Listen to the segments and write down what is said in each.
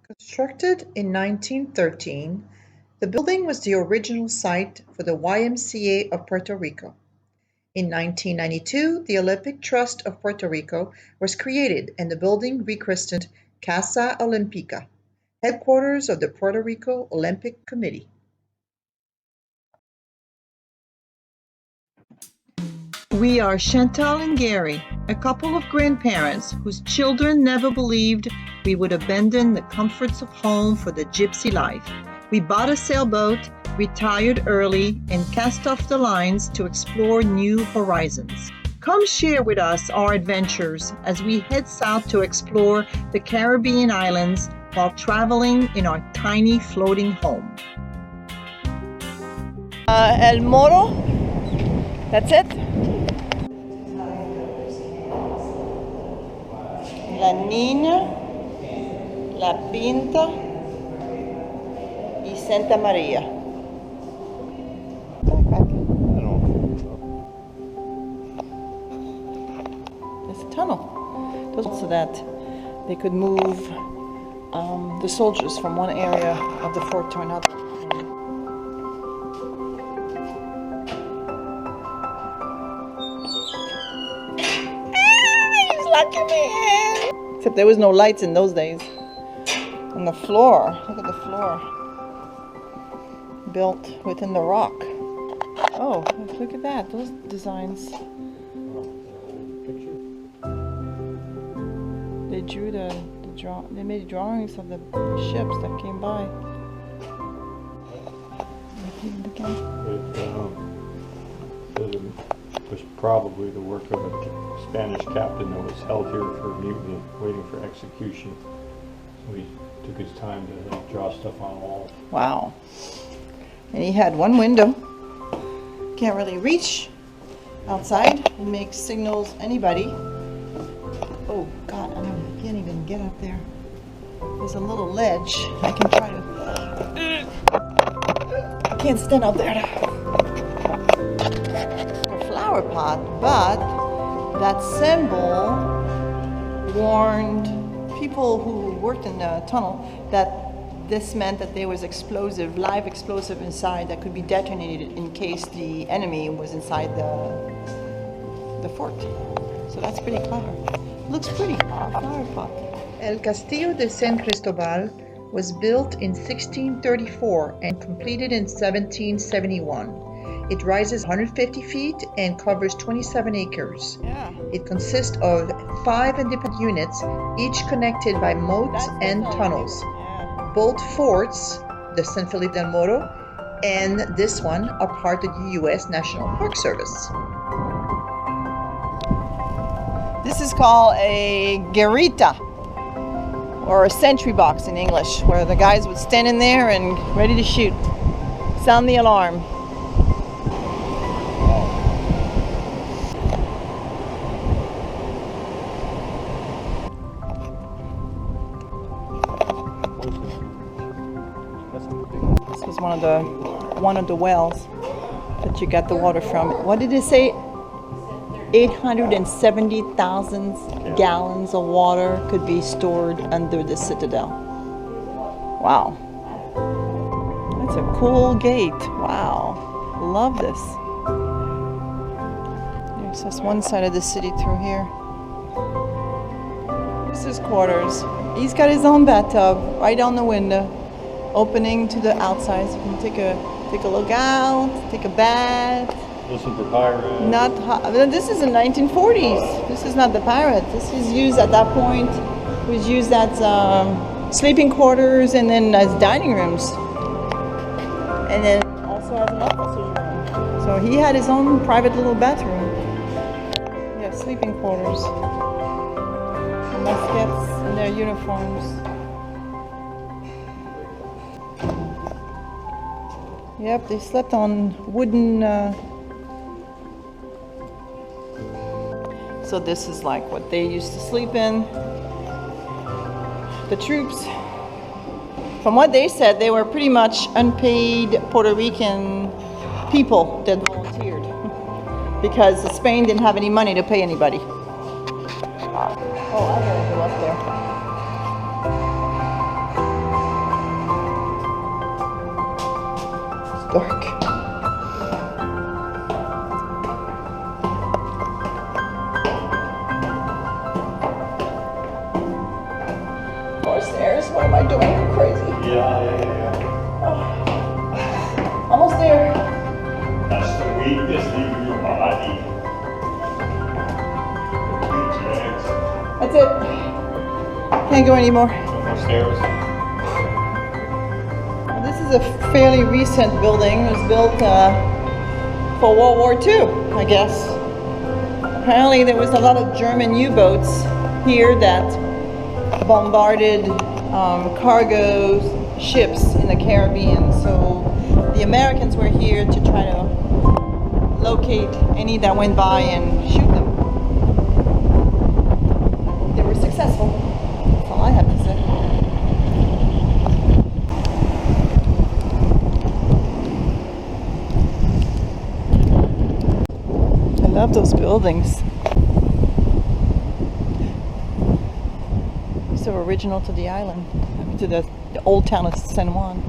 Constructed in 1913, the building was the original site for the YMCA of Puerto Rico. In 1992, the Olympic Trust of Puerto Rico was created and the building rechristened Casa Olímpica, headquarters of the Puerto Rico Olympic Committee. We are Chantal and Gary, a couple of grandparents whose children never believed we would abandon the comforts of home for the gypsy life. We bought a sailboat, retired early, and cast off the lines to explore new horizons. Come share with us our adventures as we head south to explore the Caribbean islands while traveling in our tiny floating home. El Morro, that's it. La Niña, La Pinta, y Santa Maria. There's a tunnel, so that they could move the soldiers from one area of the fort to another. He's locking me in. Except there was no lights in those days. And the floor, look at the floor. Built within the rock. Oh, look at that, those designs. They drew they made drawings of the ships that came by. It was probably the work of a Spanish captain that was held here for mutiny, waiting for execution. So he took his time to draw stuff on walls. Wow. And he had one window. Can't really reach outside. It makes signals anybody. Oh God, I can't even get up there. There's a little ledge. I can try to. I can't stand up there. A flower pot, but that symbol warned people who worked in the tunnel that this meant that there was live explosive inside that could be detonated in case the enemy was inside the fort. So that's pretty clever. Looks pretty, flower pot. El Castillo de San Cristobal was built in 1634 and completed in 1771. It rises 150 feet and covers 27 acres. Yeah. It consists of 5 independent units, each connected by moats and tunnels. Yeah. Both forts, the San Felipe Del Morro and this one, are part of the U.S. National Park Service. This is called a garita, or a sentry box in English, where the guys would stand in there and ready to shoot. Sound the alarm. This was one of the wells that you got the water from. What did it say? 870,000 gallons of water could be stored under the citadel. Wow. That's a cool gate. Wow. Love this. There's just one side of the city through here. This is quarters. He's got his own bathtub right on the window, opening to the outside, so you can take a look out, take a bath. Listen for pirates. Not this is the 1940s. This is not the pirate. This is used at that point. It was used as sleeping quarters and then as dining rooms, and then also as an officer's room. So he had his own private little bathroom. Yeah, sleeping quarters. The muskets in their uniforms. Yep, they slept on wooden. So this is like what they used to sleep in. The troops, from what they said, they were pretty much unpaid Puerto Rican people that volunteered because Spain didn't have any money to pay anybody. Oh, I gotta go up there. dark. More stairs? What am I doing? I'm crazy. Yeah. Almost there. That's the weakness in your body. That's it. Can't go anymore. No more stairs. This is a fairly recent building. It was built for World War II, I guess. Apparently there was a lot of German U-boats here that bombarded cargo ships in the Caribbean. So the Americans were here to try to locate any that went by and shoot them. They were successful. That's all I have to say. I love those buildings. So original to the island, to the old town of San Juan.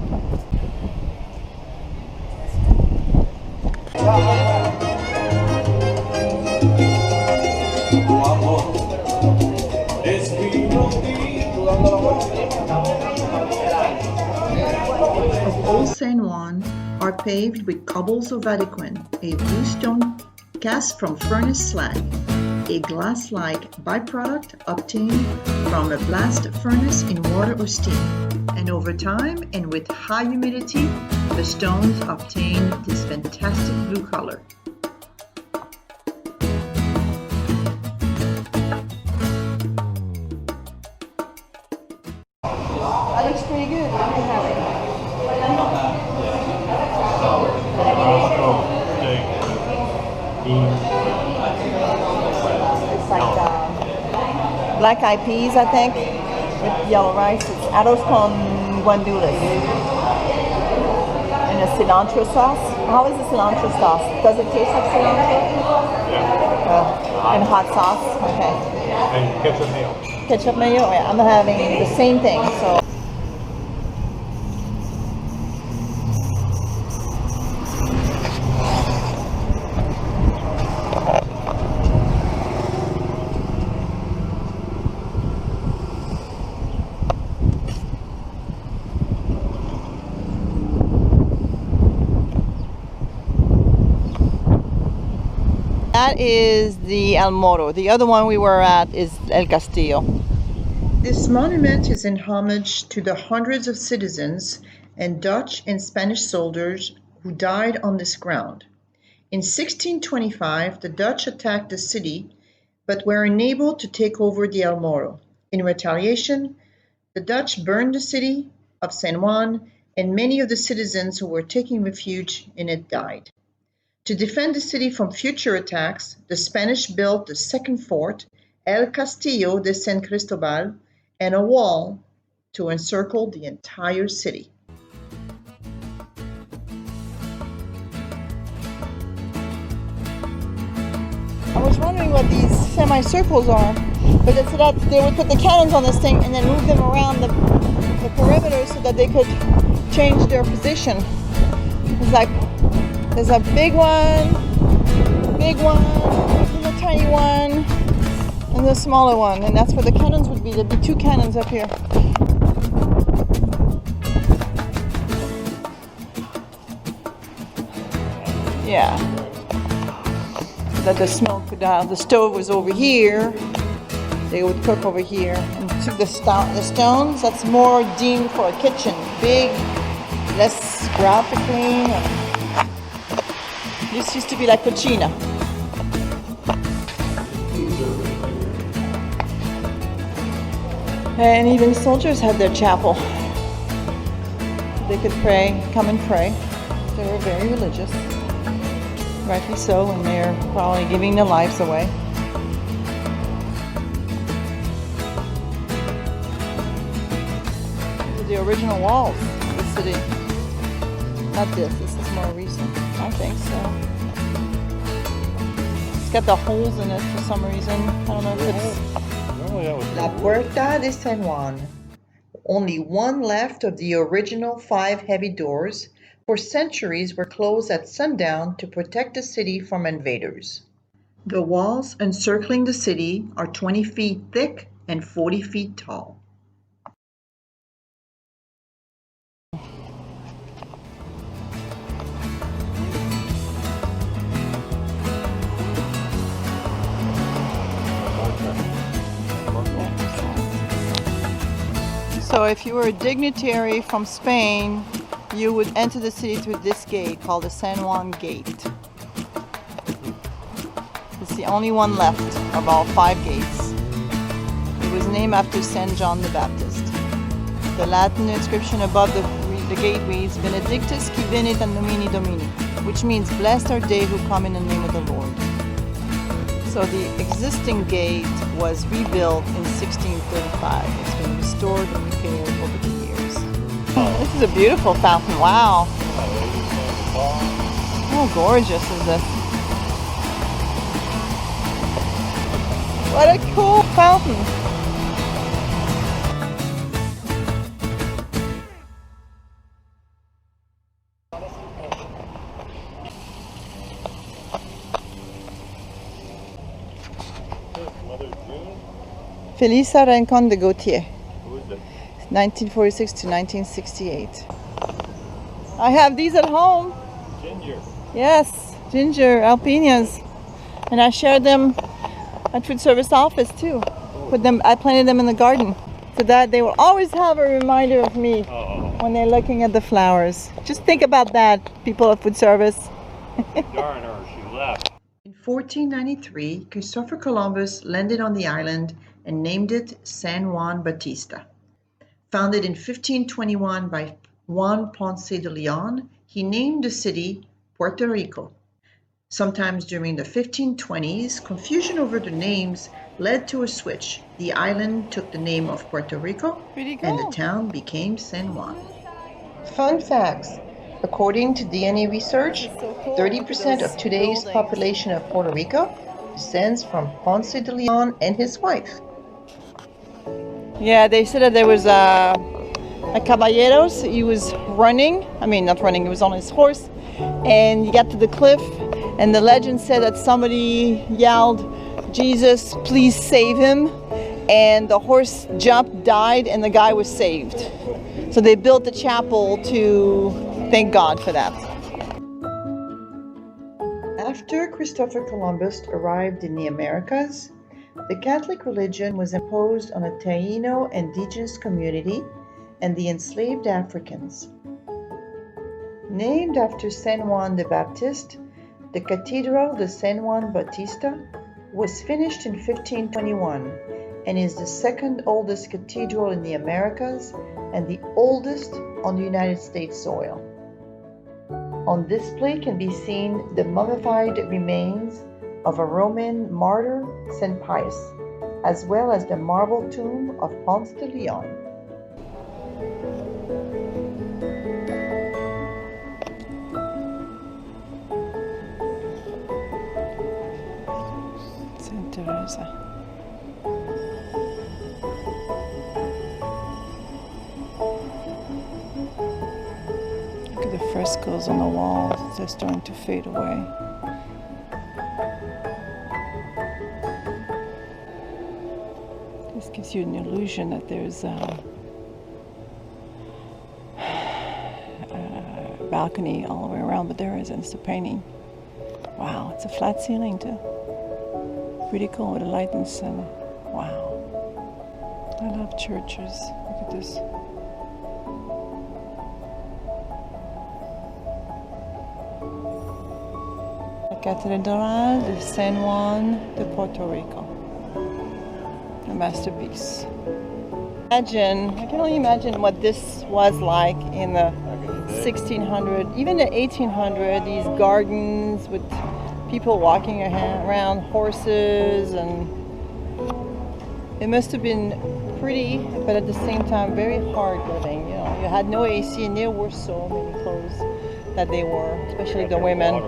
Of Old San Juan are paved with cobbles of adequan, a bluestone cast from furnace slag, a glass-like byproduct obtained from a blast furnace in water or steam, and over time and with high humidity, the stones obtain this fantastic blue color. That looks pretty good. It's like black eyed peas, I think, with yellow rice. It's arroz con guandules and a cilantro sauce. How is the cilantro sauce? Does it taste like cilantro? Yeah. And hot sauce? Okay. And ketchup mayo. Ketchup mayo? Yeah, I'm having the same thing, so. That is the El Morro. The other one we were at is El Castillo. This monument is in homage to the hundreds of citizens and Dutch and Spanish soldiers who died on this ground. In 1625, the Dutch attacked the city, but were unable to take over the El Morro. In retaliation, the Dutch burned the city of San Juan, and many of the citizens who were taking refuge in it died. To defend the city from future attacks, the Spanish built the second fort, El Castillo de San Cristobal, and a wall to encircle the entire city. I was wondering what these semicircles are, but it's that they would put the cannons on this thing and then move them around the perimeter so that they could change their position. It's like there's a big one, and a tiny one, and the smaller one, and that's where the cannons would be. There'd be two cannons up here. Yeah. That the smoke, the stove was over here. They would cook over here. And took the stones, that's more deemed for a kitchen. Big, less grout to clean. This used to be like cucina. And even soldiers had their chapel. They could pray, come and pray. They were very religious. Rightly so, and they're probably giving their lives away. These are the original walls of the city. Not this is more recent. I think so. It's got the holes in it for some reason. I don't know if it's... La Puerta de San Juan, Only one left of the original 5 heavy doors for centuries were closed at sundown to protect the city from invaders. The walls encircling the city are 20 feet thick and 40 feet tall. So if you were a dignitary from Spain, you would enter the city through this gate called the San Juan Gate. It's the only one left of all 5 gates. It was named after St. John the Baptist. The Latin inscription above the gate reads, Benedictus qui venit in nomine Domini, which means blessed are they who come in the name of the Lord. So the existing gate was rebuilt in 1635. It's been restored and repaired over the years. This is a beautiful fountain. Wow. How gorgeous is this? What a cool fountain. Felisa Rincon de Gautier, Who is it? 1946 to 1968. I have these at home. Ginger. Yes, ginger alpinias, and I shared them at food service office too. I planted them in the garden, so that they will always have a reminder of me when they're looking at the flowers. Just think about that, people at food service. Darn her, she left. In 1493, Christopher Columbus landed on the island and named it San Juan Bautista. Founded in 1521 by Juan Ponce de Leon, he named the city Puerto Rico. Sometimes during the 1520s, confusion over the names led to a switch. The island took the name of Puerto Rico, and the town became San Juan. Fun facts. According to DNA research, 30% of today's population of Puerto Rico descends from Ponce de Leon and his wife. Yeah, they said that there was a caballeros. He was running. Not running. He was on his horse, and he got to the cliff. And the legend said that somebody yelled, "Jesus, please save him!" And the horse jumped, died, and the guy was saved. So they built the chapel to thank God for that. After Christopher Columbus arrived in the Americas, the Catholic religion was imposed on a Taino indigenous community and the enslaved Africans. Named after San Juan the Baptist, the Cathedral de San Juan Bautista was finished in 1521 and is the second oldest cathedral in the Americas and the oldest on the United States soil. On display can be seen the mummified remains of a Roman martyr, St. Pius, as well as the marble tomb of Ponce de Leon. Saint Teresa. Look at the frescoes on the walls. They're starting to fade away. This gives you an illusion that there's a balcony all the way around, but there isn't. It's a painting. Wow, it's a flat ceiling too. Pretty cool with the light and sun. Wow. I love churches. Look at this. La Cathedral de San Juan de Puerto Rico. A masterpiece. I can only imagine what this was like in the 1600, even the 1800, these gardens with people walking around, horses, and it must have been pretty, but at the same time very hard living. You know, you had no AC, and there were so many clothes that they wore, especially the women.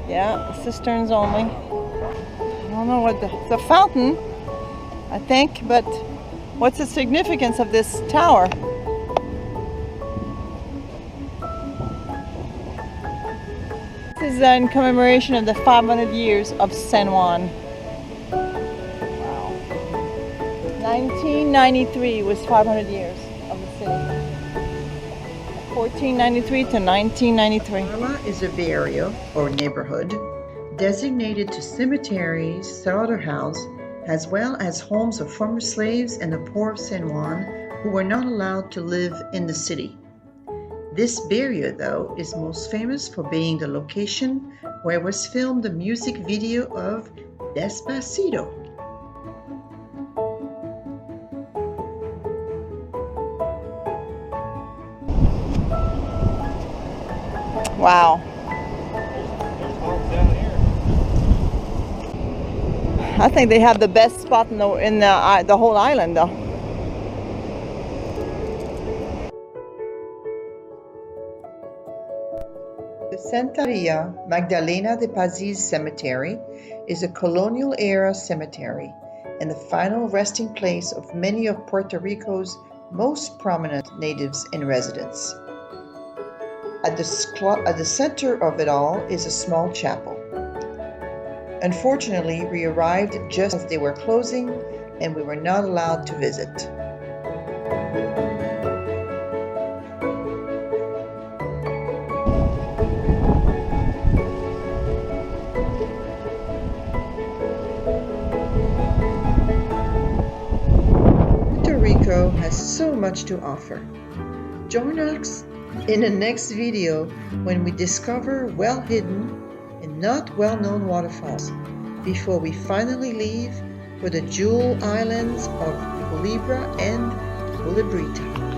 Yeah, cisterns only. I don't know what the fountain, I think, but What's the significance of this tower? This is in commemoration of the 500 years of San Juan. Wow. 1993 was 500 years of the city. 1493 to 1993. Perla is a barrio or neighborhood designated to cemeteries, slaughterhouse, as well as homes of former slaves and the poor of San Juan who were not allowed to live in the city. This barrio, though, is most famous for being the location where was filmed the music video of Despacito. Wow. I think they have the best spot in the whole island, though. The Santa Maria Magdalena de Pazzis Cemetery is a colonial-era cemetery and the final resting place of many of Puerto Rico's most prominent natives in residence. At the center of it all is a small chapel. Unfortunately, we arrived just as they were closing and we were not allowed to visit. Puerto Rico has so much to offer. Join us in the next video when we discover well-hidden and not well-known waterfalls before we finally leave for the jewel islands of Culebra and Culebrita.